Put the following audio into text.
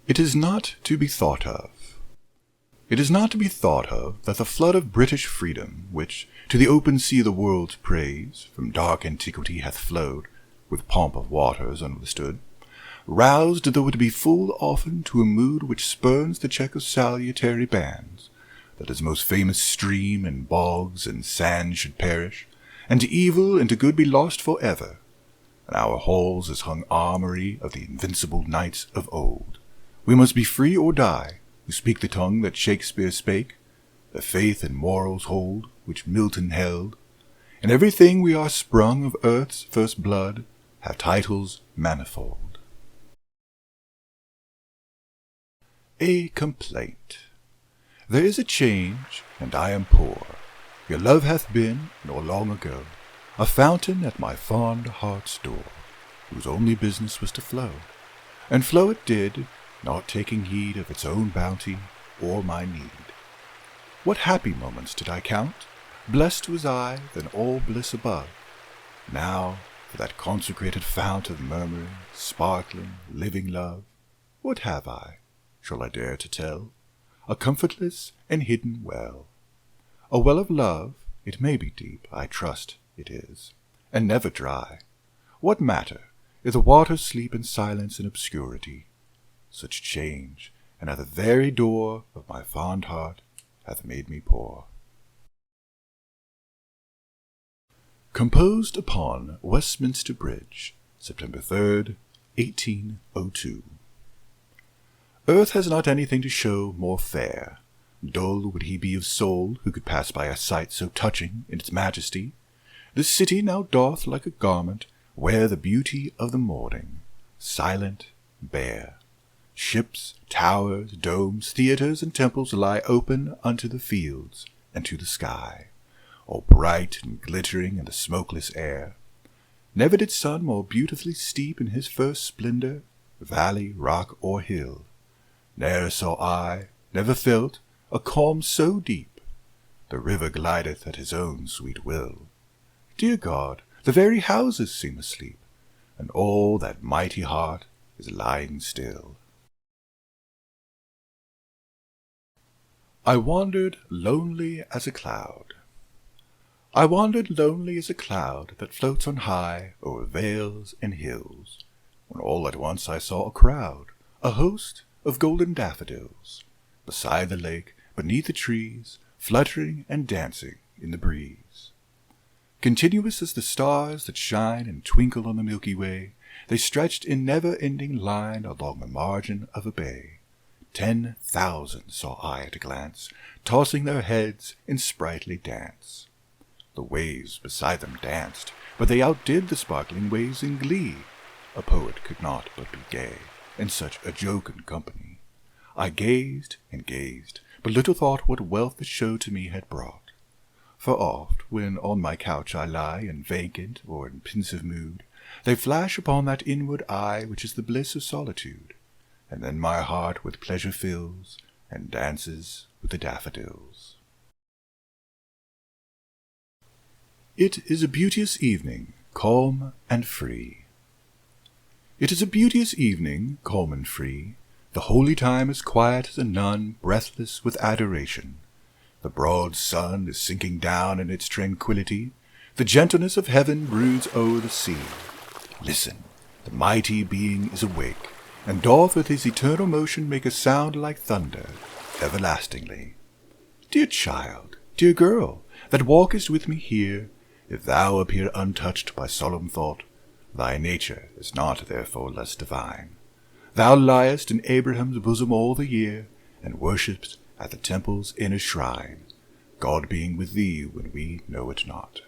It is not to be thought of. It is not to be thought of that the flood of British freedom, which to the open sea the world's praise from dark antiquity hath flowed, with pomp of waters unwithstood, roused though it be full often to a mood which spurns the check of salutary bands, that his most famous stream and bogs and sands should perish, and to evil and to good be lost for ever, and our halls is hung armory of the invincible knights of old. We must be free or die, who speak the tongue that Shakespeare spake, the faith and morals hold which Milton held, and everything we are sprung of earth's first blood have titles manifold. A complaint. There is a change, and I am poor. Your love hath been, nor long ago, a fountain at my fond heart's door, whose only business was to flow, and flow it did, not taking heed of its own bounty or my need. What happy moments did I count? Blessed was I than all bliss above. Now, for that consecrated fount of murmuring, sparkling, living love, what have I? Shall I dare to tell? A comfortless and hidden well. A well of love, it may be deep, I trust it is, and never dry. What matter, if the waters sleep in silence and obscurity? Such change, and at the very door of my fond heart, hath made me poor. Composed upon Westminster Bridge, September 3rd, 1802. Earth has not anything to show more fair. Dull would he be of soul who could pass by a sight so touching in its majesty. This city now doth like a garment wear the beauty of the morning, silent, bare. Ships, towers, domes, theatres, and temples lie open unto the fields and to the sky, all bright and glittering in the smokeless air. Never did sun more beautifully steep in his first splendour, valley, rock, or hill. Ne'er saw I, never felt, a calm so deep. The river glideth at his own sweet will. Dear God, the very houses seem asleep, and all that mighty heart is lying still. I wandered lonely as a cloud. I wandered lonely as a cloud that floats on high o'er vales and hills, when all at once I saw a crowd, a host of golden daffodils, beside the lake, beneath the trees, fluttering and dancing in the breeze. Continuous as the stars that shine and twinkle on the Milky Way, they stretched in never-ending line along the margin of a bay. 10,000 saw I at a glance, tossing their heads in sprightly dance. The waves beside them danced, but they outdid the sparkling waves in glee. A poet could not but be gay in such a jocund company. I gazed and gazed, but little thought what wealth the show to me had brought. For oft, when on my couch I lie in vacant or in pensive mood, they flash upon that inward eye which is the bliss of solitude, and then my heart with pleasure fills, and dances with the daffodils. It is a beauteous evening, calm and free. It is a beauteous evening, calm and free. The holy time is quiet as a nun, breathless with adoration. The broad sun is sinking down in its tranquillity. The gentleness of heaven broods o'er the sea. Listen, the mighty being is awake, and doth with his eternal motion make a sound like thunder, everlastingly. Dear child, dear girl, that walkest with me here, if thou appear untouched by solemn thought, thy nature is not therefore less divine. Thou liest in Abraham's bosom all the year, and worshipst at the temple's inner shrine, God being with thee when we know it not.